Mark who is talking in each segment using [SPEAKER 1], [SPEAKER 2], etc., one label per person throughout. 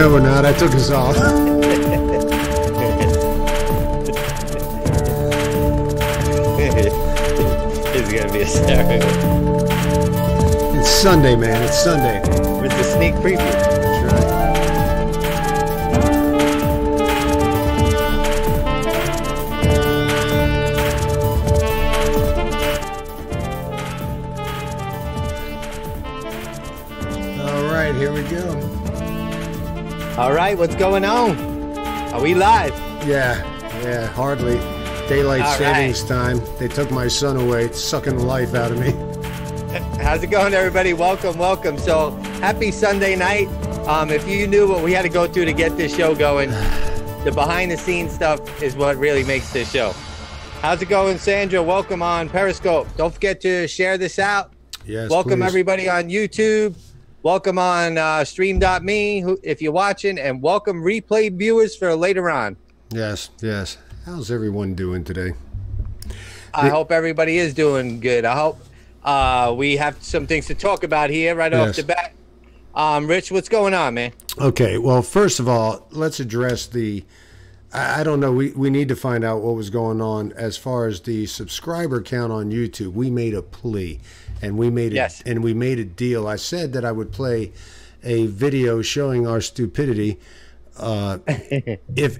[SPEAKER 1] No, we're not. I took us off.
[SPEAKER 2] It's gonna be a stereo.
[SPEAKER 1] It's Sunday, man. It's Sunday.
[SPEAKER 2] With the sneak preview.
[SPEAKER 1] That's right. All right, here we go.
[SPEAKER 2] All right, what's going on? Are we live?
[SPEAKER 1] Yeah, hardly. Daylight savings time. They took my son away. It's sucking the life out of me.
[SPEAKER 2] How's it going, everybody? Welcome. So, happy Sunday night. If you knew what we had to go through to get this show going, the behind-the-scenes stuff is what really makes this show. How's it going, Sandra? Welcome on Periscope. Don't forget to share this out.
[SPEAKER 1] Yes,
[SPEAKER 2] welcome,
[SPEAKER 1] please.
[SPEAKER 2] everybody on YouTube. Welcome on stream.me if you're watching, and welcome replay viewers for later on.
[SPEAKER 1] Yes. How's everyone doing today?
[SPEAKER 2] I hope everybody is doing good. I hope we have some things to talk about here right off the bat. Rich, what's going on, man?
[SPEAKER 1] Okay, well, first of all, let's address the I don't know, we need to find out what was going on as far as the subscriber count on YouTube. We made a plea and we made a deal. I said that I would play a video showing our stupidity if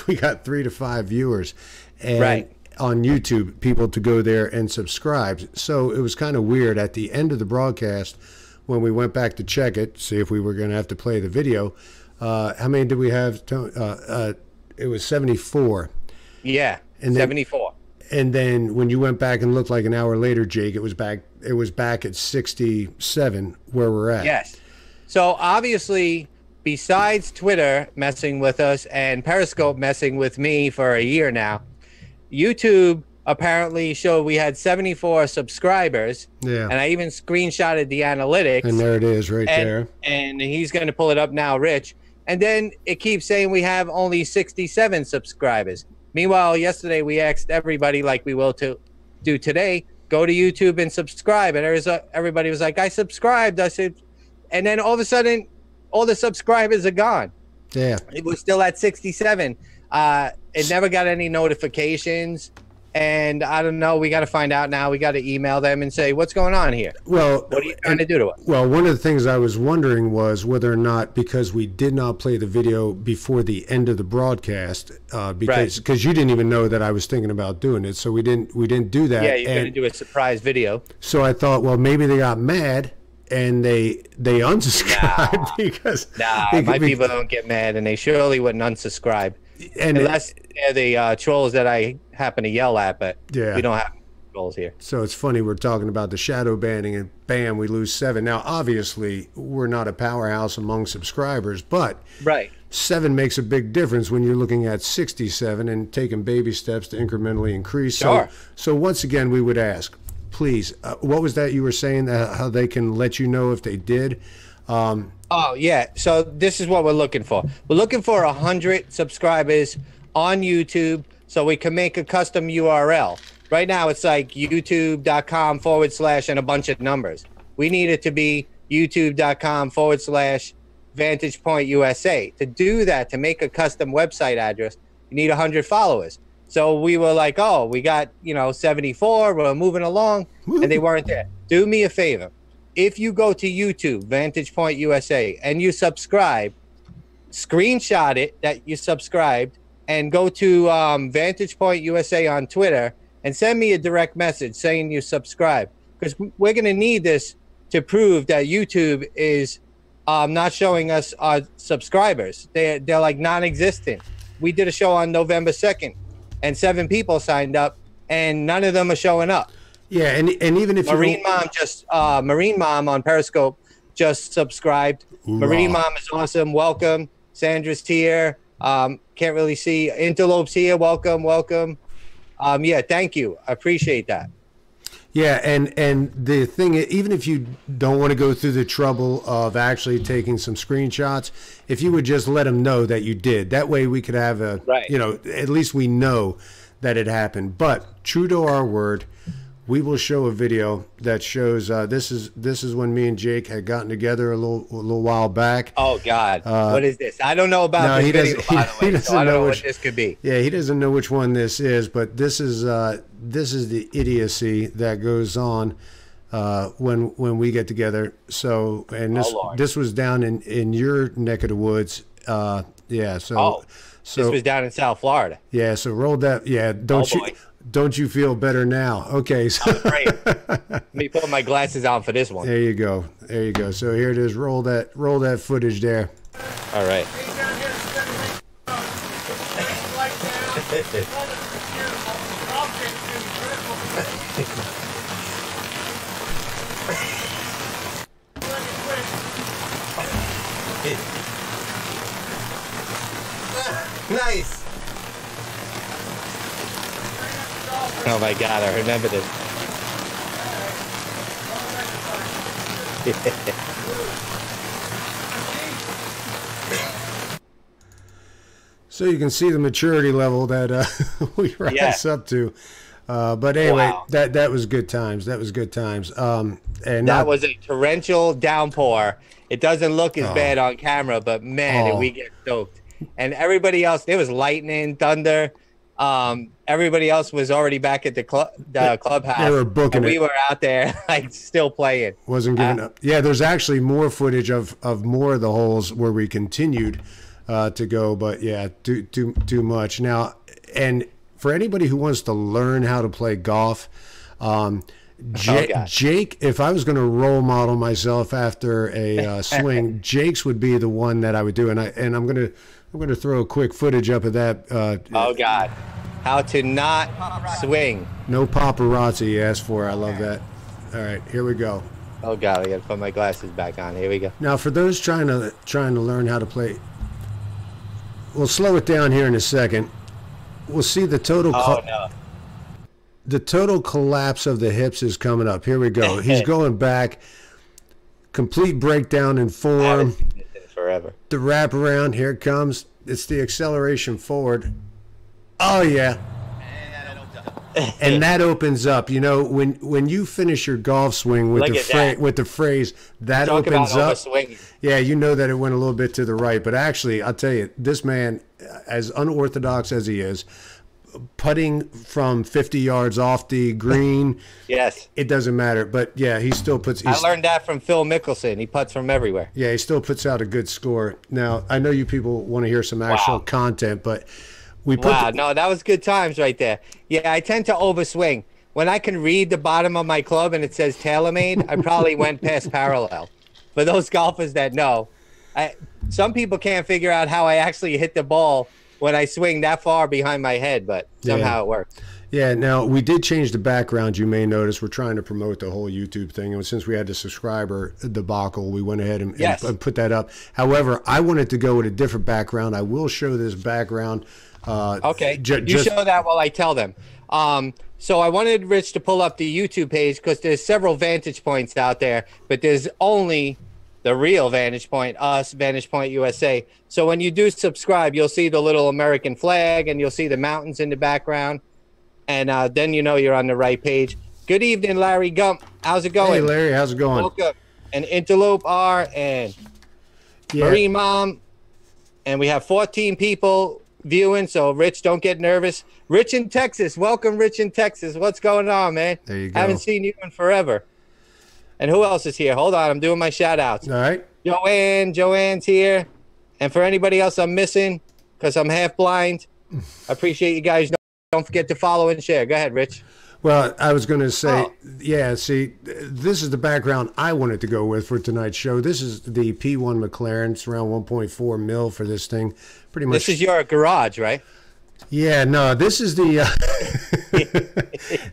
[SPEAKER 1] we got 3 to 5 viewers and on YouTube, people to go there and subscribe. So it was kind of weird at the end of the broadcast when we went back to check it, see if we were going to have to play the video. How many did we have? It was 74.
[SPEAKER 2] Yeah, and 74.
[SPEAKER 1] And then when you went back and looked like an hour later, Jake, it was back at 67 where we're at.
[SPEAKER 2] Yes. So obviously, besides Twitter messing with us and Periscope messing with me for a year now, YouTube apparently showed we had 74 subscribers. Yeah. And I even screenshotted the analytics.
[SPEAKER 1] And there it is there.
[SPEAKER 2] And he's going to pull it up now, Rich. And then it keeps saying we have only 67 subscribers. Meanwhile, yesterday we asked everybody, like we will to do today, go to YouTube and subscribe. And everybody was like, I subscribed. I said, and then all of a sudden, all the subscribers are gone.
[SPEAKER 1] Yeah.
[SPEAKER 2] It was still at 67. It never got any notifications. And I don't know. We got to find out now. We got to email them and say, what's going on here?
[SPEAKER 1] Well,
[SPEAKER 2] what are you trying to do to us?
[SPEAKER 1] Well, one of the things I was wondering was whether or not, because we did not play the video before the end of the broadcast, because you didn't even know that I was thinking about doing it, so we didn't do that.
[SPEAKER 2] Yeah, you're going to do a surprise video.
[SPEAKER 1] So I thought, well, maybe they got mad and they unsubscribed because
[SPEAKER 2] my people don't get mad, and they surely wouldn't unsubscribe. Unless they're the trolls that I happen to yell at, but we don't have trolls here.
[SPEAKER 1] So it's funny, we're talking about the shadow banning, and bam, we lose 7. Now, obviously, we're not a powerhouse among subscribers, but 7 makes a big difference when you're looking at 67 and taking baby steps to incrementally increase.
[SPEAKER 2] Sure.
[SPEAKER 1] So once again, we would ask, please, what was that you were saying, how they can let you know if they did?
[SPEAKER 2] Oh, yeah. So this is what we're looking for. We're looking for 100 subscribers on YouTube so we can make a custom URL. Right now, it's like youtube.com/ and a bunch of numbers. We need it to be youtube.com/ Vantage Point USA. To do that, to make a custom website address, you need 100 followers. So we were like, oh, we got, 74. We're moving along. Woo. And they weren't there. Do me a favor. If you go to YouTube, Vantage Point USA, and you subscribe, screenshot it that you subscribed, and go to Vantage Point USA on Twitter and send me a direct message saying you subscribe, because we're going to need this to prove that YouTube is not showing us our subscribers. They're like non-existent. We did a show on November 2nd, and 7 people signed up, and none of them are showing up.
[SPEAKER 1] Yeah, and even if
[SPEAKER 2] Marine Mom on Periscope just subscribed. Hoorah. Marine Mom is awesome. Welcome. Sandra's here. Can't really see. Interlope's here. Welcome. Yeah, thank you. I appreciate that.
[SPEAKER 1] Yeah, and the thing, even if you don't want to go through the trouble of actually taking some screenshots, if you would just let them know that you did, that way we could have a, at least we know that it happened. But true to our word, we will show a video that shows this is when me and Jake had gotten together a little while back.
[SPEAKER 2] Oh God, what is this? I don't know about this video, by the way, so I don't know what this could be.
[SPEAKER 1] Yeah, he doesn't know which one this is, but this is the idiocy that goes on when we get together. So, and this was down in your neck of the woods. Yeah, so
[SPEAKER 2] this was down in South Florida.
[SPEAKER 1] Yeah, so roll that. Yeah, don't you feel better now? Okay, so
[SPEAKER 2] great. Let me put my glasses on for this one.
[SPEAKER 1] There you go. There you go. So here it is. Roll that footage there.
[SPEAKER 2] All right. Nice. Oh my God, I remember this.
[SPEAKER 1] So you can see the maturity level that we rise up to. But anyway, that was good times. That was good times. And
[SPEAKER 2] that was a torrential downpour. It doesn't look as bad on camera, but man, did we get soaked. And everybody else, there was lightning, thunder. Everybody else was already back at the clubhouse.
[SPEAKER 1] They were booking
[SPEAKER 2] we were out there like still playing.
[SPEAKER 1] Wasn't giving up. Yeah, there's actually more footage of more of the holes where we continued to go, but yeah, too much now. And for anybody who wants to learn how to play golf, Jake, if I was going to role model myself after a swing, Jake's would be the one that I would do. And I'm going to throw a quick footage up of that.
[SPEAKER 2] Oh God, how to not swing.
[SPEAKER 1] No paparazzi you asked for. I love that. All right, here we go.
[SPEAKER 2] Oh God, I got to put my glasses back on. Here we go.
[SPEAKER 1] Now, for those trying to learn how to play, we'll slow it down here in a second. We'll see the total. The total collapse of the hips is coming up. Here we go. He's going back. Complete breakdown in form.
[SPEAKER 2] I haven't seen this in forever.
[SPEAKER 1] The wraparound. Here it comes. It's the acceleration forward. Oh yeah. And that opens up. You know, when you finish your golf swing with the phrase that opens up. Yeah, you know that it went a little bit to the right, but actually, I'll tell you, this man, as unorthodox as he is, putting from 50 yards off the green.
[SPEAKER 2] Yes.
[SPEAKER 1] It doesn't matter. But yeah, he still puts.
[SPEAKER 2] I learned that from Phil Mickelson. He puts from everywhere.
[SPEAKER 1] Yeah, he still puts out a good score. Now, I know you people want to hear some actual content, but we put.
[SPEAKER 2] Wow, no, that was good times right there. Yeah, I tend to overswing. When I can read the bottom of my club and it says TaylorMade, I probably went past parallel. For those golfers that know, some people can't figure out how I actually hit the ball when I swing that far behind my head, but somehow it works.
[SPEAKER 1] Yeah, now we did change the background. You may notice we're trying to promote the whole YouTube thing. And since we had the subscriber debacle, we went ahead and put that up. However, I wanted to go with a different background. I will show this background.
[SPEAKER 2] Okay, you show that while I tell them. So I wanted Rich to pull up the YouTube page because there's several vantage points out there, but there's only the real Vantage Point, us, Vantage Point USA. So when you do subscribe, you'll see the little American flag and you'll see the mountains in the background. And then you know you're on the right page. Good evening, Larry Gump. How's it going?
[SPEAKER 1] Hey, Larry, how's it going?
[SPEAKER 2] Welcome. And Interlope R and Marine Mom. And we have 14 people viewing, so Rich, don't get nervous. Rich in Texas. Welcome, Rich in Texas. What's going on, man?
[SPEAKER 1] There you go.
[SPEAKER 2] Haven't seen you in forever. And who else is here? Hold on, I'm doing my shout-outs.
[SPEAKER 1] All right.
[SPEAKER 2] Joanne's here. And for anybody else I'm missing, because I'm half blind, I appreciate you guys. Don't forget to follow and share. Go ahead, Rich.
[SPEAKER 1] Well, I was going to say, see, this is the background I wanted to go with for tonight's show. This is the P1 McLaren. It's around 1.4 mil for this thing. Pretty much.
[SPEAKER 2] This is your garage, right?
[SPEAKER 1] Yeah, no, this is the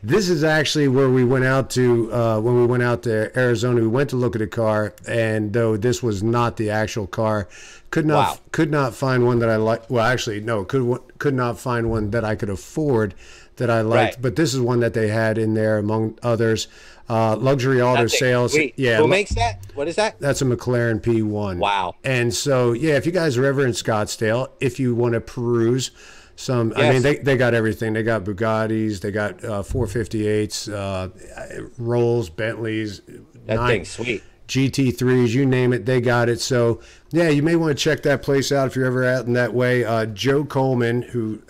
[SPEAKER 1] this is actually where we went out to when we went out to Arizona. We went to look at a car, and though this was not the actual car, could not find one that I liked. Well, actually, no, could not find one that I could afford that I liked. Right. But this is one that they had in there among others. Luxury auto sales.
[SPEAKER 2] Sweet. Yeah. Who makes that? What is that?
[SPEAKER 1] That's a McLaren P1.
[SPEAKER 2] Wow.
[SPEAKER 1] And so, yeah, if you guys are ever in Scottsdale, if you want to peruse, some.
[SPEAKER 2] Yes.
[SPEAKER 1] I mean, they got everything. They got Bugattis, they got 458s, Rolls, Bentleys,
[SPEAKER 2] That thing's sweet.
[SPEAKER 1] GT3s, you name it, they got it. So, yeah, you may want to check that place out if you're ever out in that way. Joe Coleman, who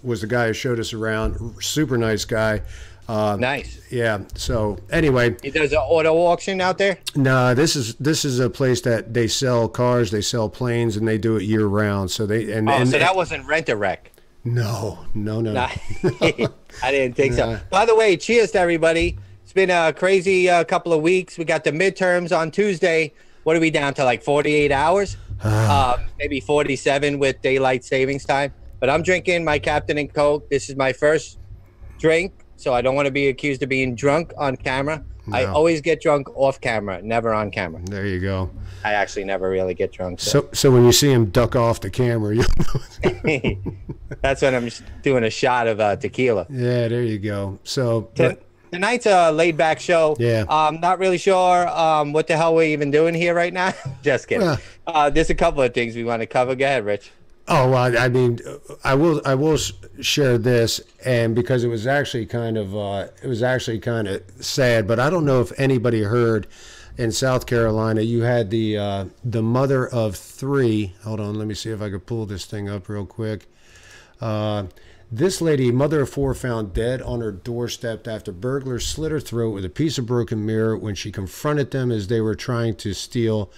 [SPEAKER 1] was the guy who showed us around, super nice guy.
[SPEAKER 2] Nice.
[SPEAKER 1] Yeah. So anyway,
[SPEAKER 2] He does an auto auction out there?
[SPEAKER 1] no, this is a place that they sell cars, they sell planes, and they do it year round. So they
[SPEAKER 2] So that wasn't Rent-A-Wreck.
[SPEAKER 1] no.
[SPEAKER 2] Nah. I didn't think so. By the way, cheers to everybody. It's been a crazy couple of weeks. We got the midterms on Tuesday. What are we down to, like 48 hours? Maybe 47 with daylight savings time. But I'm drinking my Captain and Coke. This is my first drink, so I don't want to be accused of being drunk on camera. No. I always get drunk off camera, never on camera.
[SPEAKER 1] There you go.
[SPEAKER 2] I actually never really get drunk.
[SPEAKER 1] So when you see him duck off the camera, you
[SPEAKER 2] that's when I'm doing a shot of tequila.
[SPEAKER 1] Yeah, there you go. So
[SPEAKER 2] tonight's a laid-back show.
[SPEAKER 1] Yeah.
[SPEAKER 2] Not really sure what the hell we're even doing here right now. Just kidding. There's a couple of things we want to cover. Go ahead, Rich.
[SPEAKER 1] Oh, well, I mean, I will share this, and because it was actually kind of sad, but I don't know if anybody heard in South Carolina, you had the mother of three. Hold on, let me see if I could pull this thing up real quick. This lady, mother of four, found dead on her doorstep after burglars slit her throat with a piece of broken mirror when she confronted them as they were trying to steal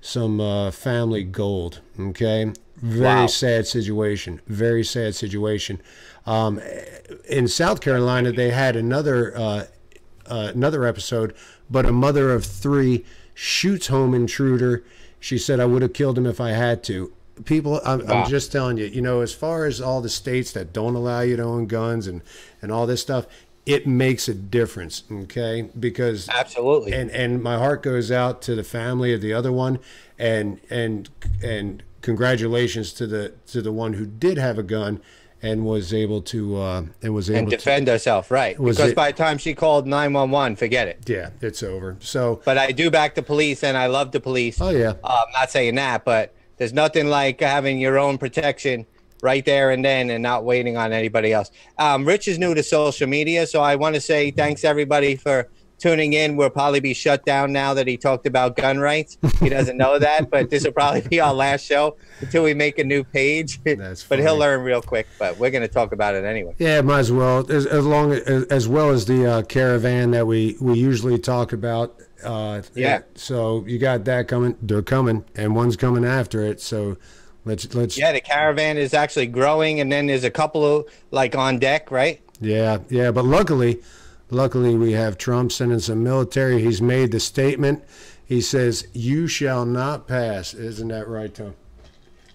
[SPEAKER 1] some family gold. Okay. Very sad situation. Very sad situation. In South Carolina, they had another episode, but a mother of three shoots home intruder. She said, "I would have killed him if I had to." People, I'm just telling you, you know, as far as all the states that don't allow you to own guns and all this stuff, it makes a difference, okay? Because
[SPEAKER 2] absolutely,
[SPEAKER 1] and my heart goes out to the family of the other one, and congratulations to the one who did have a gun and was able to
[SPEAKER 2] defend herself, right? Because by the time she called 911, forget it.
[SPEAKER 1] Yeah, it's over. So,
[SPEAKER 2] but I do back the police, and I love the police.
[SPEAKER 1] Oh yeah,
[SPEAKER 2] I'm not saying that, but there's nothing like having your own protection right there and then, and not waiting on anybody else. Rich is new to social media, so I want to say thanks everybody for tuning in. We'll probably be shut down now that he talked about gun rights. He doesn't know that, but this will probably be our last show until we make a new page.
[SPEAKER 1] That's
[SPEAKER 2] but
[SPEAKER 1] funny.
[SPEAKER 2] he'll learn real quick. But we're going to talk about it anyway.
[SPEAKER 1] Yeah, might as well. As well as the Caravan that we usually talk about.
[SPEAKER 2] Yeah.
[SPEAKER 1] So you got that coming. They're coming, and one's coming after it. So let's.
[SPEAKER 2] Yeah, the Caravan is actually growing, and then there's a couple of like on deck, right?
[SPEAKER 1] Yeah. But luckily, we have Trump sending some military. He's made the statement. He says, "You shall not pass." Isn't that right, Tom?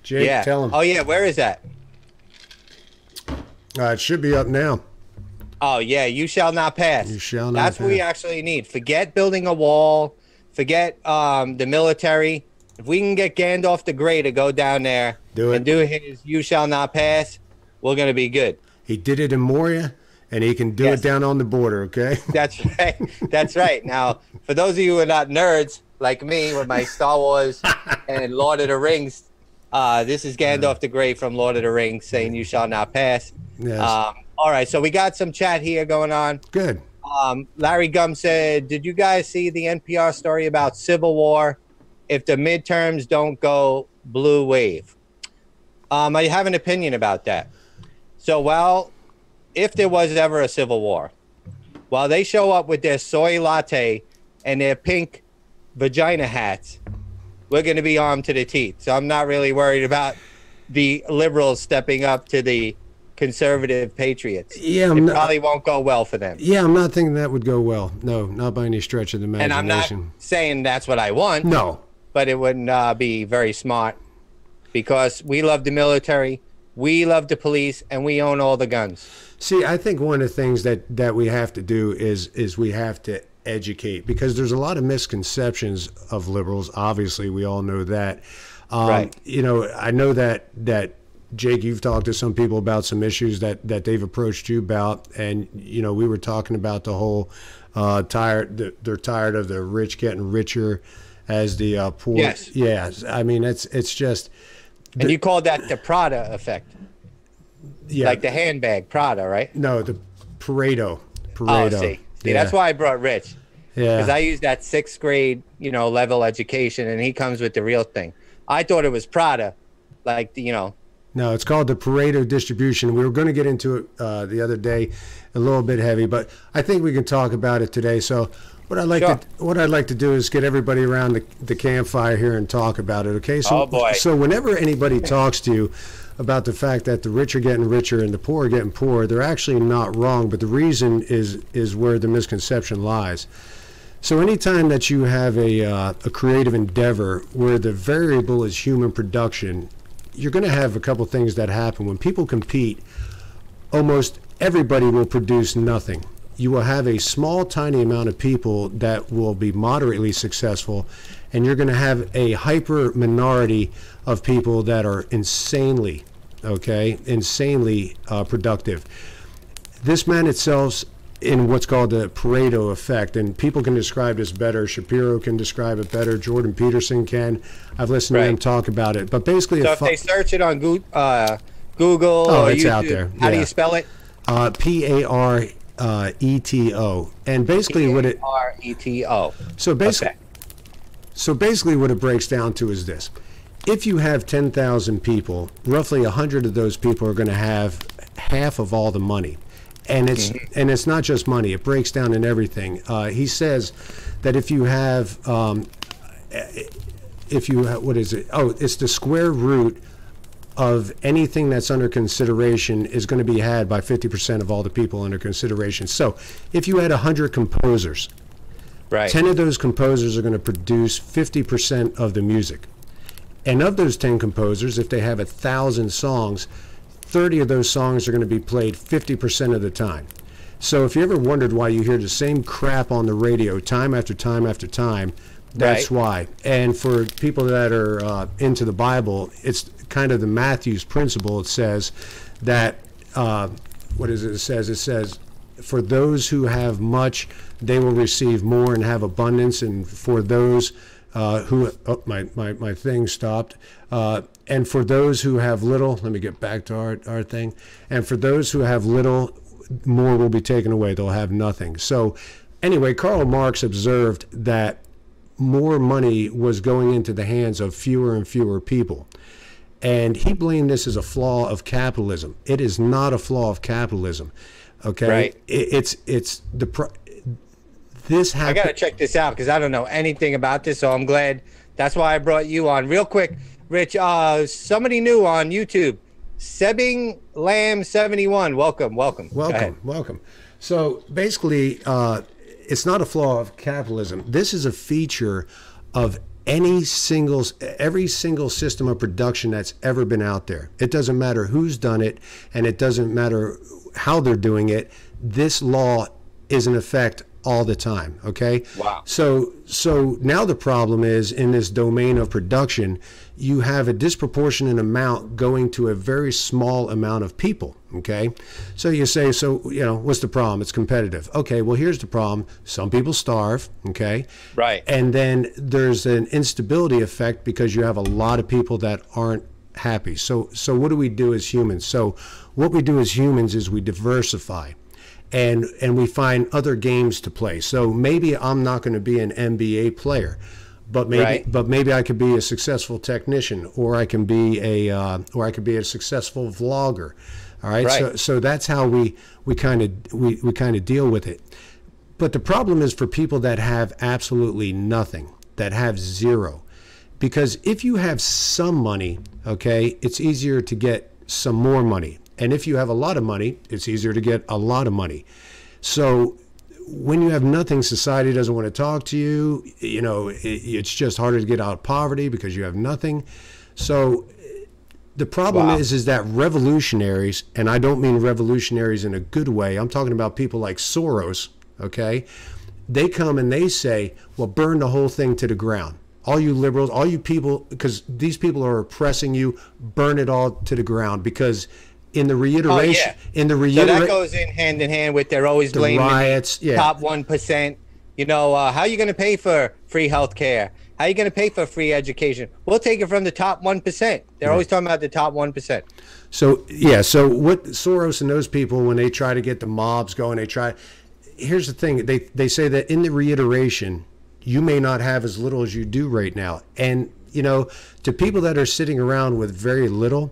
[SPEAKER 1] Jake,
[SPEAKER 2] yeah.
[SPEAKER 1] Tell him.
[SPEAKER 2] Oh yeah, where is that?
[SPEAKER 1] It should be up now.
[SPEAKER 2] Oh yeah, you shall not pass.
[SPEAKER 1] You shall not
[SPEAKER 2] That's
[SPEAKER 1] pass.
[SPEAKER 2] what we actually need. Forget building a wall. Forget the military. If we can get Gandalf the Grey to go down there and do his "You shall not pass," we're gonna be good.
[SPEAKER 1] He did it in Moria, and he can do it down on the border. Okay.
[SPEAKER 2] That's right. That's right. Now, for those of you who are not nerds like me with my Star Wars and Lord of the Rings, this is Gandalf the Grey from Lord of the Rings saying "You shall not pass."
[SPEAKER 1] Yes.
[SPEAKER 2] All right, so we got some chat here going on.
[SPEAKER 1] Good.
[SPEAKER 2] Larry Gum said, "Did you guys see the NPR story about Civil War? If the midterms don't go blue wave." I have an opinion about that. So, well, if there was ever a civil war, while they show up with their soy latte and their pink vagina hats, we're going to be armed to the teeth. So I'm not really worried about the liberals stepping up to the conservative patriots.
[SPEAKER 1] Yeah,
[SPEAKER 2] it probably won't go well for them.
[SPEAKER 1] Yeah, I'm not thinking that would go well. No, not by any stretch of the imagination.
[SPEAKER 2] And I'm not saying that's what I want.
[SPEAKER 1] No.
[SPEAKER 2] But it wouldn't be very smart because we love the military, we love the police, and we own all the guns.
[SPEAKER 1] See, I think one of the things that we have to do is we have to educate, because there's a lot of misconceptions of liberals. Obviously, we all know that.
[SPEAKER 2] Right.
[SPEAKER 1] You know, I know that Jake, you've talked to some people about some issues that they've approached you about, and you know, we were talking about the whole they're tired of the rich getting richer as the poor.
[SPEAKER 2] Yes.
[SPEAKER 1] Yes. I mean, it's just.
[SPEAKER 2] And you call that the Prada effect.
[SPEAKER 1] Yeah.
[SPEAKER 2] Like the handbag, Prada, right?
[SPEAKER 1] No, the Pareto.
[SPEAKER 2] Oh, see,
[SPEAKER 1] Yeah.
[SPEAKER 2] that's why I brought Rich.
[SPEAKER 1] Yeah.
[SPEAKER 2] Because I used that 6th grade, level education, and he comes with the real thing. I thought it was Prada,
[SPEAKER 1] No, it's called the Pareto distribution. We were going to get into it the other day, a little bit heavy, but I think we can talk about it today. So what I'd like to do is get everybody around the campfire here and talk about it. Okay? So,
[SPEAKER 2] oh boy.
[SPEAKER 1] So whenever anybody talks to you about the fact that the rich are getting richer and the poor are getting poorer, they're actually not wrong, but the reason is where the misconception lies. So anytime that you have a creative endeavor where the variable is human production, you're going to have a couple things that happen. When people compete, almost everybody will produce nothing. You will have a small, tiny amount of people that will be moderately successful, and you're going to have a hyper minority of people that are insanely productive. This man itself in what's called the Pareto effect, and people can describe this better. Shapiro can describe it better. Jordan Peterson can. I've listened to him talk about it. But basically,
[SPEAKER 2] so if they search it on Google or
[SPEAKER 1] it's
[SPEAKER 2] YouTube,
[SPEAKER 1] out there.
[SPEAKER 2] How do you spell it?
[SPEAKER 1] Pareto, and basically
[SPEAKER 2] Pareto.
[SPEAKER 1] So basically, what it breaks down to is this: if you have 10,000 people, roughly 100 of those people are going to have half of all the money. And it's not just money. It breaks down in everything. He says that if you have what is it? Oh, it's the square root of anything that's under consideration is going to be had by 50% of all the people under consideration. So if you had 100 composers,
[SPEAKER 2] right,
[SPEAKER 1] 10 of those composers are going to produce 50% of the music. And of those 10 composers, if they have 1,000 songs, 30 of those songs are going to be played 50% of the time. So if you ever wondered why you hear the same crap on the radio time after time after time, that's why. And for people that are into the Bible, it's kind of the Matthew's principle. It says that, what is it? It says, for those who have much, they will receive more and have abundance. And for those my thing stopped. And for those who have little, let me get back to our thing. And for those who have little, more will be taken away. They'll have nothing. So anyway, Karl Marx observed that more money was going into the hands of fewer and fewer people. And he blamed this as a flaw of capitalism. It is not a flaw of capitalism. Okay.
[SPEAKER 2] Right.
[SPEAKER 1] This happened.
[SPEAKER 2] I got to check this out because I don't know anything about this. So I'm glad. That's why I brought you on. Real quick, Rich, somebody new on YouTube, Sebbing Lamb 71. Welcome.
[SPEAKER 1] So basically, it's not a flaw of capitalism. This is a feature of every single system of production that's ever been out there. It doesn't matter who's done it, and it doesn't matter how they're doing it. This law is in effect all the time. Okay.
[SPEAKER 2] Wow.
[SPEAKER 1] So now the problem is, in this domain of production, you have a disproportionate amount going to a very small amount of people. Okay. So you say, what's the problem? It's competitive. Okay. Well, here's the problem. Some people starve. Okay.
[SPEAKER 2] Right.
[SPEAKER 1] And then there's an instability effect because you have a lot of people that aren't happy. So what do we do as humans? So what we do as humans is we diversify. And we find other games to play. So maybe I'm not going to be an NBA player, but maybe I could be a successful technician, or I can be a successful vlogger. All right. So that's how we kind of deal with it. But the problem is for people that have absolutely nothing, that have zero, because if you have some money, okay, it's easier to get some more money. And if you have a lot of money, it's easier to get a lot of money. So when you have nothing, society doesn't want to talk to you. It's just harder to get out of poverty because you have nothing. So the problem is that revolutionaries, and I don't mean revolutionaries in a good way. I'm talking about people like Soros, okay? They come and they say, well, burn the whole thing to the ground. All you liberals, all you people, because these people are oppressing you, burn it all to the ground, because in the reiteration, so
[SPEAKER 2] that goes in hand with they're always blaming
[SPEAKER 1] riots,
[SPEAKER 2] top 1%. How are you going to pay for free health care How are you going to pay for free education? We'll take it from the top 1%. They're always talking about the top 1%.
[SPEAKER 1] So, yeah, so what Soros and those people, when they try to get the mobs going, here's the thing. They say that in the reiteration, you may not have as little as you do right now. And, you know, to people that are sitting around with very little,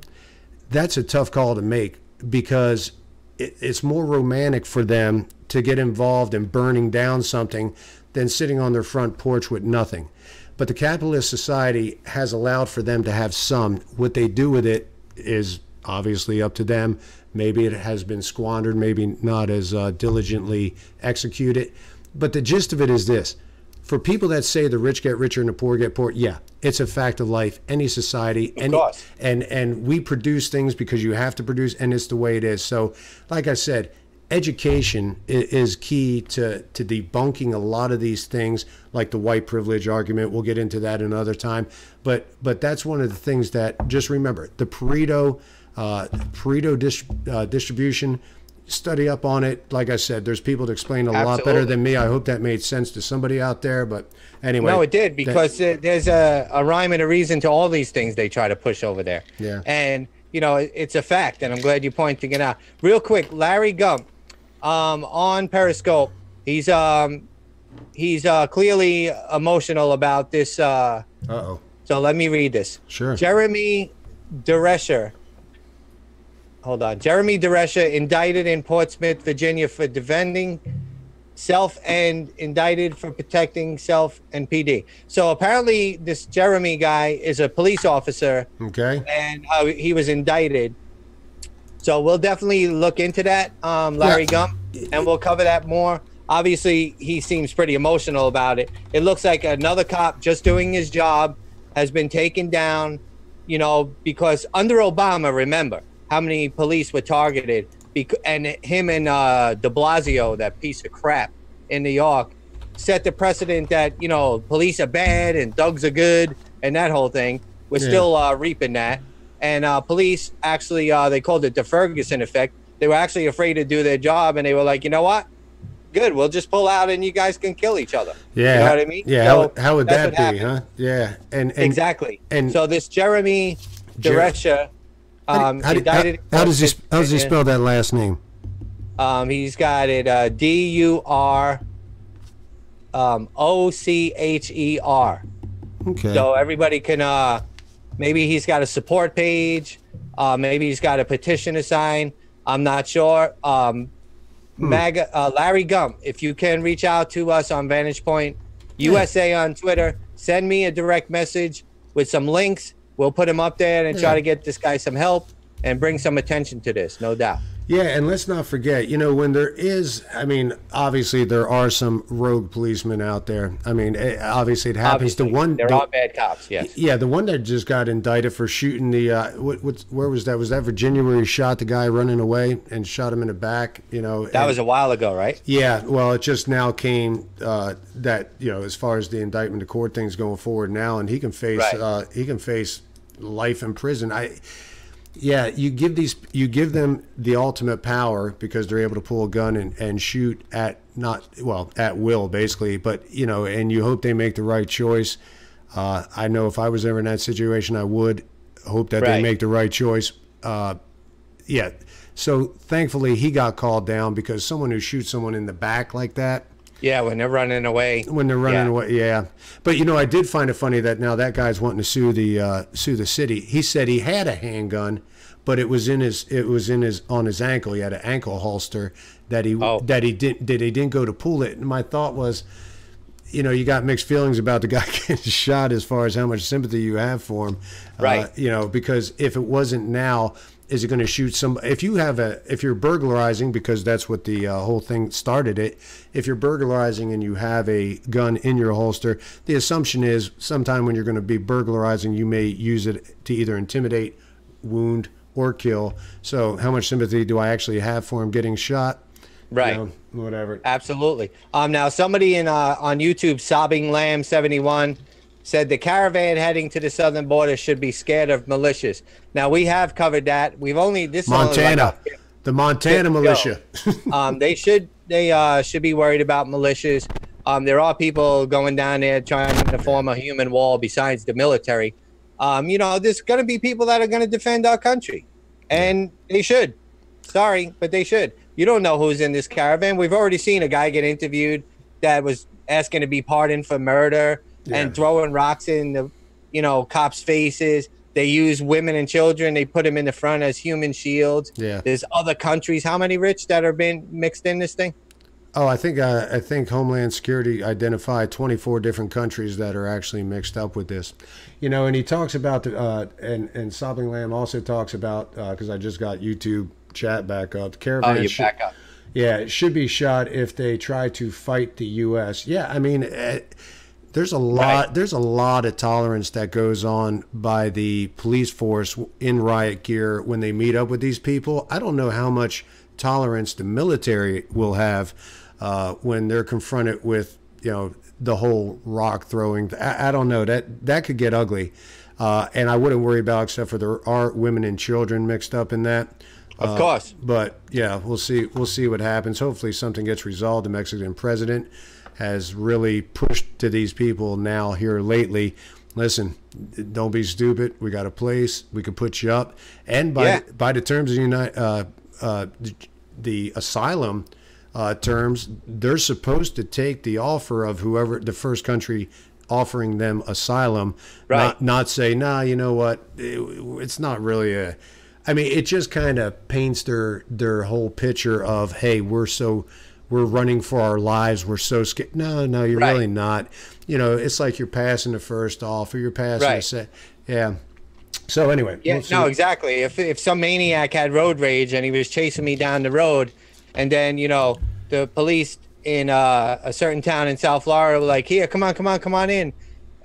[SPEAKER 1] that's a tough call to make, because it's more romantic for them to get involved in burning down something than sitting on their front porch with nothing. But the capitalist society has allowed for them to have some. What they do with it is obviously up to them. Maybe it has been squandered, maybe not as diligently executed. But the gist of it is this. For people that say the rich get richer and the poor get poor, yeah, it's a fact of life. Any society, and we produce things because you have to produce, and it's the way it is. So, like I said, education is key to debunking a lot of these things, like the white privilege argument. We'll get into that another time. But that's one of the things that, just remember, the Pareto distribution. Study up on it. Like I said, there's people to explain a lot better than me. I hope that made sense to somebody out there. But anyway.
[SPEAKER 2] No, it did, because there's a rhyme and a reason to all these things they try to push over there.
[SPEAKER 1] Yeah.
[SPEAKER 2] And, you know, it's a fact, and I'm glad you're pointing it out. Real quick, Larry Gump on Periscope, he's clearly emotional about this.
[SPEAKER 1] Uh-oh.
[SPEAKER 2] So let me read this.
[SPEAKER 1] Sure.
[SPEAKER 2] Jeremy DeResher. Hold on. Jeremy DeResha, indicted in Portsmouth, Virginia for defending self and indicted for protecting self and PD. So apparently this Jeremy guy is a police officer.
[SPEAKER 1] Okay.
[SPEAKER 2] And he was indicted. So we'll definitely look into that, Larry Gump, and we'll cover that more. Obviously, he seems pretty emotional about it. It looks like another cop just doing his job has been taken down, you know, because under Obama, remember, how many police were targeted, and him and de Blasio, that piece of crap in New York, set the precedent that, you know, police are bad and thugs are good, and that whole thing. We're still reaping that. And police actually, they called it the Ferguson effect. They were actually afraid to do their job, and they were like, you know what? Good, we'll just pull out and you guys can kill each other.
[SPEAKER 1] Yeah.
[SPEAKER 2] You know what I mean?
[SPEAKER 1] Yeah,
[SPEAKER 2] So
[SPEAKER 1] how would that be,
[SPEAKER 2] happened.
[SPEAKER 1] huh? Yeah. And
[SPEAKER 2] exactly.
[SPEAKER 1] And
[SPEAKER 2] so this Jeremy DeResha,
[SPEAKER 1] how does he spell that last name?
[SPEAKER 2] He's got it DUROCHER.
[SPEAKER 1] Okay.
[SPEAKER 2] So everybody can maybe he's got a support page, maybe he's got a petition to sign. I'm not sure. MAGA, Larry Gump, if you can reach out to us on Vantage Point USA on Twitter, send me a direct message with some links. We'll put him up there and try to get this guy some help and bring some attention to this, no doubt.
[SPEAKER 1] Yeah, and let's not forget, you know, when there is, I mean, obviously there are some rogue policemen out there. I mean, obviously it happens.
[SPEAKER 2] Obviously, they're all bad cops, yes.
[SPEAKER 1] Yeah, the one that just got indicted for shooting the, where was that? Was that Virginia, where he shot the guy running away and shot him in the back? You know,
[SPEAKER 2] that was a while ago, right?
[SPEAKER 1] Yeah, well, it just now came that, you know, as far as the indictment to court things going forward now, and he can face life in prison. Yeah, you give them the ultimate power because they're able to pull a gun and shoot at will, basically. But, you know, and you hope they make the right choice. I know if I was ever in that situation, I would hope that they make the right choice. Yeah. So thankfully he got called down, because someone who shoots someone in the back like that.
[SPEAKER 2] Yeah, when they're running away.
[SPEAKER 1] When they're running away, yeah. But, you know, I did find it funny that now that guy's wanting to sue the city. He said he had a handgun, but it was on his ankle. He had an ankle holster that he didn't go to pull it. And my thought was, you know, you got mixed feelings about the guy getting shot as far as how much sympathy you have for him.
[SPEAKER 2] Right.
[SPEAKER 1] You know, because if it wasn't now, is it going to shoot somebody? If you're burglarizing, because that's what the whole thing started it. If you're burglarizing and you have a gun in your holster, the assumption is sometime when you're going to be burglarizing, you may use it to either intimidate, wound, or kill. So how much sympathy do I actually have for him getting shot?
[SPEAKER 2] Right.
[SPEAKER 1] You know, whatever.
[SPEAKER 2] Absolutely. Now somebody on YouTube, Sobbing Lamb 71, said the caravan heading to the southern border should be scared of militias. Now we have covered that. We've only
[SPEAKER 1] Montana, the Montana militia.
[SPEAKER 2] They should be worried about militias. There are people going down there trying to form a human wall besides the military. You know, there's going to be people that are going to defend our country, and they should. Sorry, but they should. You don't know who's in this caravan. We've already seen a guy get interviewed that was asking to be pardoned for murder and throwing rocks in the, you know, cops' faces. They use women and children. They put them in the front as human shields. Yeah. There's other countries. How many, Rich, that are being mixed in this thing?
[SPEAKER 1] Oh, I think Homeland Security identified 24 different countries that are actually mixed up with this. You know, and he talks about and Sobbing Lamb also talks about, because I just got YouTube chat back up. The Caravan.
[SPEAKER 2] Oh, you're back up.
[SPEAKER 1] Yeah, it should be shot if they try to fight the U.S. Yeah, I mean, there's a lot. There's a lot of tolerance that goes on by the police force in riot gear when they meet up with these people. I don't know how much tolerance the military will have when they're confronted with, you know, the whole rock throwing. I don't know, that could get ugly, and I wouldn't worry about, except for there are women and children mixed up in that.
[SPEAKER 2] Of course.
[SPEAKER 1] But yeah, we'll see what happens. Hopefully something gets resolved. The Mexican president has really pushed to these people now here lately. Listen, don't be stupid. We got a place. We can put you up. And by the terms of the asylum terms, they're supposed to take the offer of whoever, the first country offering them asylum, not say, nah, you know what, it's not really a... I mean, it just kind of paints their whole picture of, hey, we're running for our lives. We're so scared. No, you're really not. You know, it's like you're passing the first off, or you're passing the second. Yeah. So anyway.
[SPEAKER 2] Yeah, no, exactly. If some maniac had road rage and he was chasing me down the road, and then, you know, the police in a certain town in South Florida were like, here, come on in.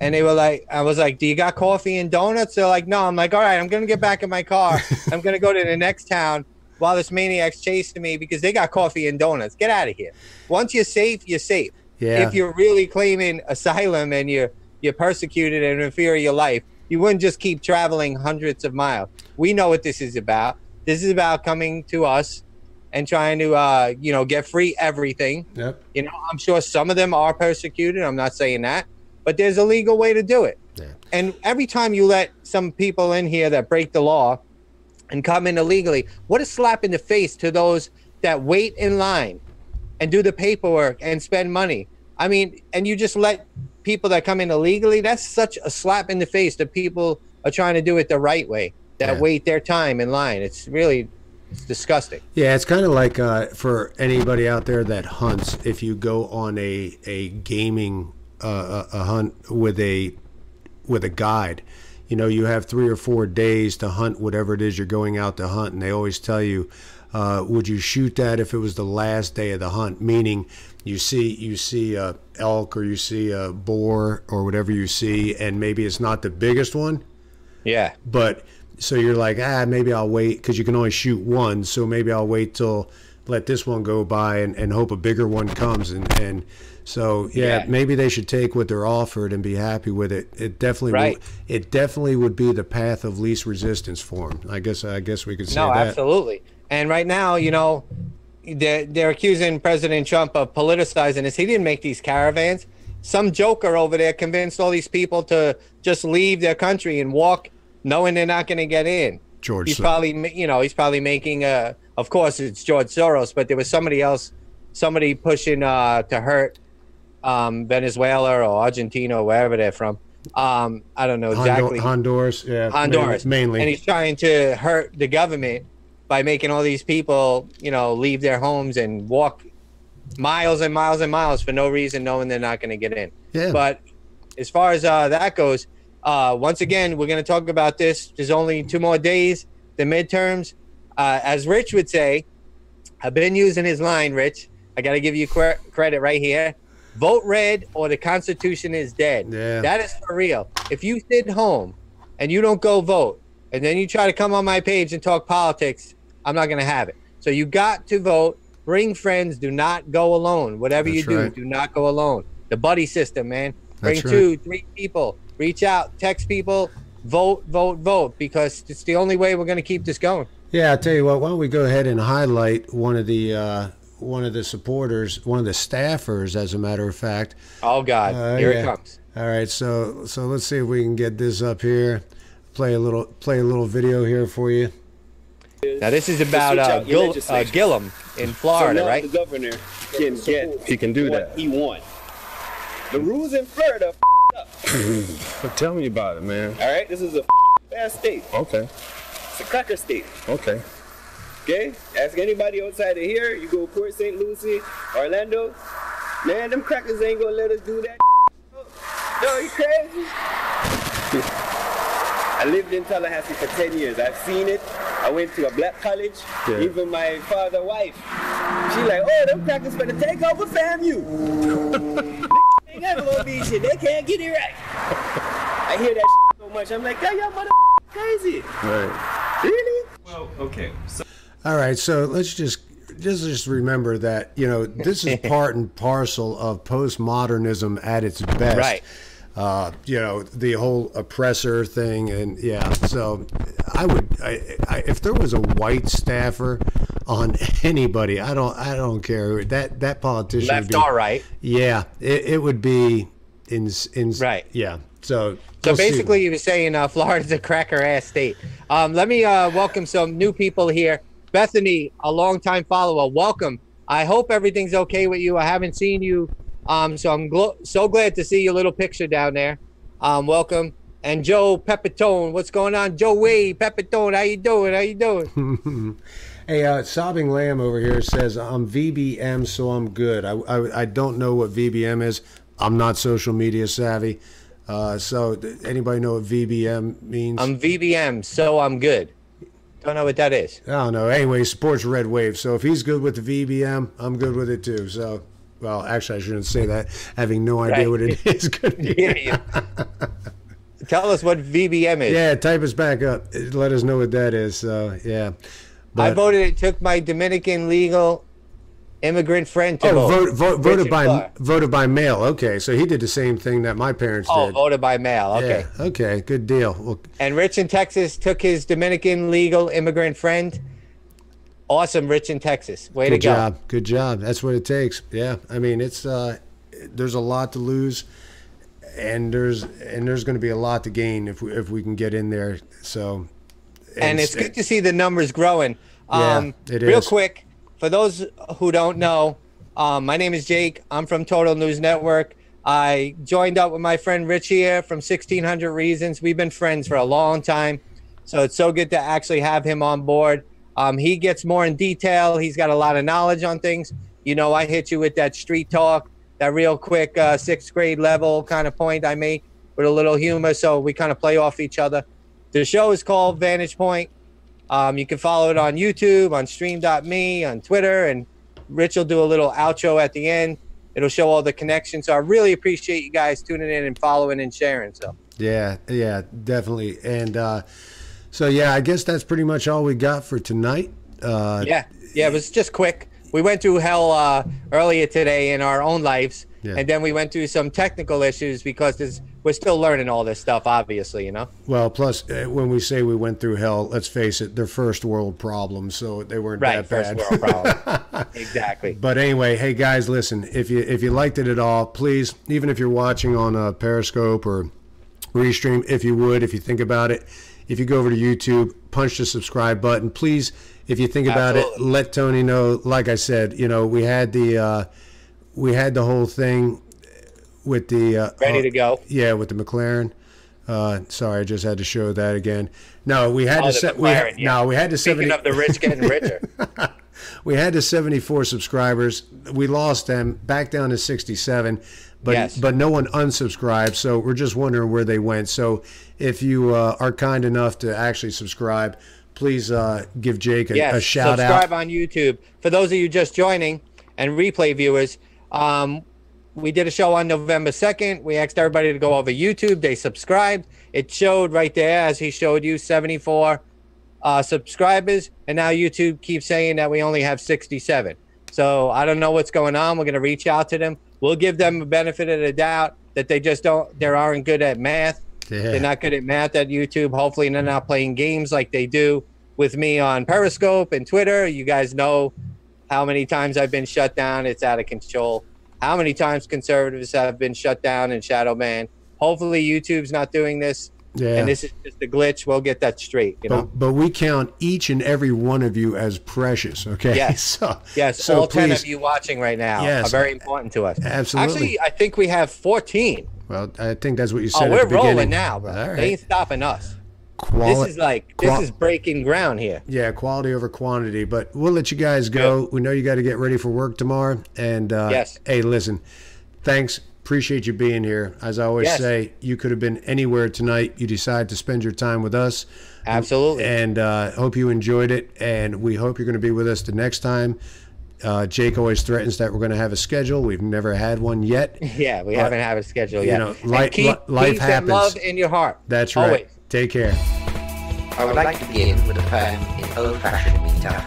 [SPEAKER 2] And they were like, I was like, do you got coffee and donuts? They're like, no. I'm like, all right, I'm going to get back in my car. I'm going to go to the next town while this maniac's chasing me because they got coffee and donuts. Get out of here. Once you're safe, you're safe. Yeah. If you're really claiming asylum and you're persecuted and in fear of your life, you wouldn't just keep traveling hundreds of miles. We know what this is about. This is about coming to us and trying to, you know, get free everything. Yep. You know, I'm sure some of them are persecuted. I'm not saying that. But there's a legal way to do it. Yeah. And every time you let some people in here that break the law and come in illegally, what a slap in the face to those that wait in line and do the paperwork and spend money. I mean, and you just let people that come in illegally, that's such a slap in the face that people are trying to do it the right way, that wait their time in line. It's disgusting. Yeah, it's kind of like for anybody out there that hunts, if you go on a gaming a hunt with a guide, you know, you have 3 or 4 days to hunt whatever it is you're going out to hunt, and they always tell you, would you shoot that if it was the last day of the hunt? Meaning, you see a elk, or you see a boar, or whatever you see, and maybe it's not the biggest one. Yeah. But so you're like, maybe I'll wait, because you can only shoot one. So maybe I'll wait till let this one go by and hope a bigger one comes and. So maybe they should take what they're offered and be happy with it. It definitely would be the path of least resistance for them. I guess we could say that. No, absolutely. And right now, you know, they're accusing President Trump of politicizing this. He didn't make these caravans. Some joker over there convinced all these people to just leave their country and walk, knowing they're not going to get in. He's probably making of course it's George Soros, but there was somebody pushing to hurt Venezuela or Argentina or wherever they're from. I don't know exactly.
[SPEAKER 1] Honduras, mainly.
[SPEAKER 2] And he's trying to hurt the government by making all these people, you know, leave their homes and walk miles and miles and miles for no reason, knowing they're not going to get in. Yeah. But as far as that goes, once again, we're going to talk about this. There's only 2 more days, the midterms. As Rich would say, I've been using his line, Rich. I got to give you credit right here. Vote red or the Constitution is dead. Yeah. That is for real. If you sit home and you don't go vote, and then you try to come on my page and talk politics, I'm not going to have it. So you got to vote. Bring friends. Do not go alone. Whatever you do, do not go alone. The buddy system, man. Bring 2, 3 people. Reach out. Text people. Vote, vote, vote. Because it's the only way we're going to keep this going.
[SPEAKER 1] Yeah, I'll tell you what. Why don't we go ahead and highlight one of the one of the supporters, one of the staffers, as a matter of fact.
[SPEAKER 2] Oh God, here it comes.
[SPEAKER 1] All right, so let's see if we can get this up here. Play a little video here for you.
[SPEAKER 2] Now this is about Gillum in Florida, right?
[SPEAKER 3] The governor can get
[SPEAKER 4] he can do
[SPEAKER 3] what
[SPEAKER 4] that.
[SPEAKER 3] he wants. The rules in Florida up.
[SPEAKER 4] But tell me about it, man.
[SPEAKER 3] All right, this is a bad state.
[SPEAKER 4] Okay.
[SPEAKER 3] It's a cracker state.
[SPEAKER 4] Okay.
[SPEAKER 3] Okay? Ask anybody outside of here. You go Port St. Lucie, Orlando. Man, them crackers ain't gonna let us do that. No, you crazy? I lived in Tallahassee for 10 years. I've seen it. I went to a black college.
[SPEAKER 4] Yeah.
[SPEAKER 3] Even my father's wife. She like, oh, them crackers better take over FAMU. Ain't never gonna be shit. They can't get it right. I hear that so much. I'm like, y'all mother crazy.
[SPEAKER 4] Right.
[SPEAKER 3] Really? Well, okay. So
[SPEAKER 1] All right, so let's just remember that, you know, this is part and parcel of postmodernism at its best.
[SPEAKER 2] Right.
[SPEAKER 1] You know, the whole oppressor thing, and yeah. So I if there was a white staffer on anybody, I don't care that politician
[SPEAKER 2] Left or right.
[SPEAKER 1] Yeah, it would be in
[SPEAKER 2] right.
[SPEAKER 1] Yeah. So
[SPEAKER 2] basically, you were saying Florida's a cracker ass state. Let me welcome some new people here. Bethany, a longtime follower, welcome. I hope everything's okay with you. I haven't seen you, so I'm so glad to see your little picture down there. Welcome. And Joe Pepitone, what's going on? Joe Wade Pepitone, how you doing? How you doing?
[SPEAKER 1] Hey, Sobbing Lamb over here says, I'm VBM, so I'm good. I don't know what VBM is. I'm not social media savvy. So anybody know what VBM means?
[SPEAKER 2] I'm VBM, so I'm good. Don't know what that is.
[SPEAKER 1] I don't know. Anyway, supports Red Wave. So if he's good with the VBM, I'm good with it too. So, well, actually, I shouldn't say that, having no idea what it is.
[SPEAKER 2] Yeah. Tell us what VBM is.
[SPEAKER 1] Yeah, type us back up. Let us know what that is. So, yeah.
[SPEAKER 2] But I voted. It took my Dominican legal immigrant friend to vote.
[SPEAKER 1] Voted by mail. Okay, so he did the same thing that my parents did.
[SPEAKER 2] Oh, voted by mail. Okay.
[SPEAKER 1] Yeah, okay, good deal. Well,
[SPEAKER 2] and Rich in Texas took his Dominican legal immigrant friend. Awesome, Rich in Texas. Way to go.
[SPEAKER 1] Good job. Good job. That's what it takes. Yeah, I mean, it's there's a lot to lose, and there's going to be a lot to gain if we can get in there. So,
[SPEAKER 2] and it's good to see the numbers growing.
[SPEAKER 1] Yeah, it is.
[SPEAKER 2] Real quick. For those who don't know, my name is Jake. I'm from Total News Network. I joined up with my friend Rich here from 1600 Reasons. We've been friends for a long time, so it's so good to actually have him on board. He gets more in detail. He's got a lot of knowledge on things. You know, I hit you with that street talk, that real quick 6th grade level kind of point I make with a little humor, so we kind of play off each other. The show is called Vantage Point. You can follow it on YouTube, on stream.me, on Twitter, and Rich will do a little outro at the end. It'll show all the connections. So I really appreciate you guys tuning in and following and sharing. So
[SPEAKER 1] yeah, definitely. And so yeah, I guess that's pretty much all we got for tonight.
[SPEAKER 2] Yeah, it was just quick. We went through hell earlier today in our own lives, and then we went through some technical issues because we're still learning all this stuff, obviously, you know?
[SPEAKER 1] Well, plus, when we say we went through hell, let's face it, they're first world problems, so they weren't that bad.
[SPEAKER 2] Right, first world problem. Exactly.
[SPEAKER 1] But anyway, hey, guys, listen, if you liked it at all, please, even if you're watching on Periscope or Restream, if you think about it, if you go over to YouTube, punch the subscribe button. Please, if you think about it, let Tony know. Like I said, you know, we had the whole thing with the
[SPEAKER 2] ready to go.
[SPEAKER 1] Yeah, with the McLaren. Sorry, I just had to show that again. No, we had we had to
[SPEAKER 2] Speaking of the rich getting richer.
[SPEAKER 1] We had to 74 subscribers. We lost them back down to 67, but no one unsubscribed. So we're just wondering where they went. So if you are kind enough to actually subscribe, please give Jake a shout out.
[SPEAKER 2] Subscribe on YouTube. For those of you just joining and replay viewers, we did a show on November 2nd. We asked everybody to go over YouTube. They subscribed. It showed right there, as he showed you, 74 subscribers. And now YouTube keeps saying that we only have 67. So I don't know what's going on. We're going to reach out to them. We'll give them a benefit of the doubt that they aren't good at math. Yeah. They're not good at math at YouTube. Hopefully they're not playing games like they do with me on Periscope and Twitter. You guys know how many times I've been shut down. It's out of control. How many times conservatives have been shut down and shadow banned. Hopefully YouTube's not doing this. Yeah. And this is just a glitch. We'll get that straight, you know.
[SPEAKER 1] But we count each and every one of you as precious, okay?
[SPEAKER 2] Yes. So all 10 of you watching right now are very important to us.
[SPEAKER 1] Absolutely.
[SPEAKER 2] Actually, I think we have 14.
[SPEAKER 1] Well, I think that's what you said.
[SPEAKER 2] Oh, we're
[SPEAKER 1] at the beginning.
[SPEAKER 2] rolling now, bro.
[SPEAKER 1] All right.
[SPEAKER 2] They ain't stopping us. This is breaking ground here.
[SPEAKER 1] Yeah, quality over quantity. But we'll let you guys go. We know you got to get ready for work tomorrow. And hey, listen, thanks. Appreciate you being here. As I always say, you could have been anywhere tonight. You decided to spend your time with us.
[SPEAKER 2] Absolutely.
[SPEAKER 1] And hope you enjoyed it. And we hope you're going to be with us the next time. Jake always threatens that we're going to have a schedule. We've never had one yet.
[SPEAKER 2] Yeah, we haven't had a schedule yet.
[SPEAKER 1] You know, life happens.
[SPEAKER 2] And love in your heart.
[SPEAKER 1] That's right.
[SPEAKER 2] Always.
[SPEAKER 1] Take care.
[SPEAKER 5] I would like to begin with a poem in old-fashioned meter.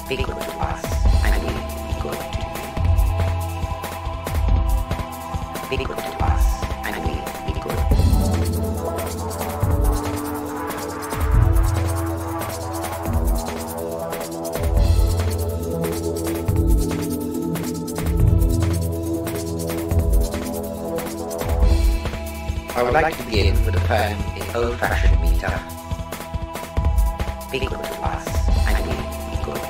[SPEAKER 5] Be good to us, and we be good to you. Be good to us, and we be good. I would like to begin with a poem in old-fashioned meter. Be good to us, and we be good to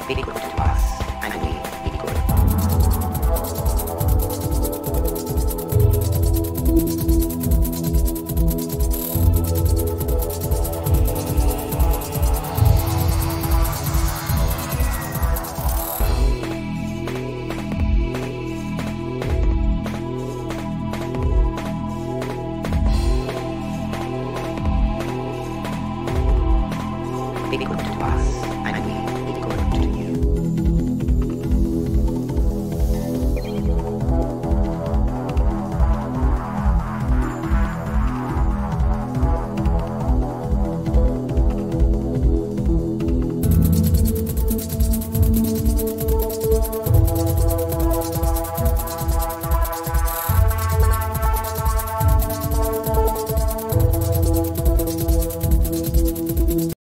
[SPEAKER 5] you. Be good to us, and we be good. Be good to us.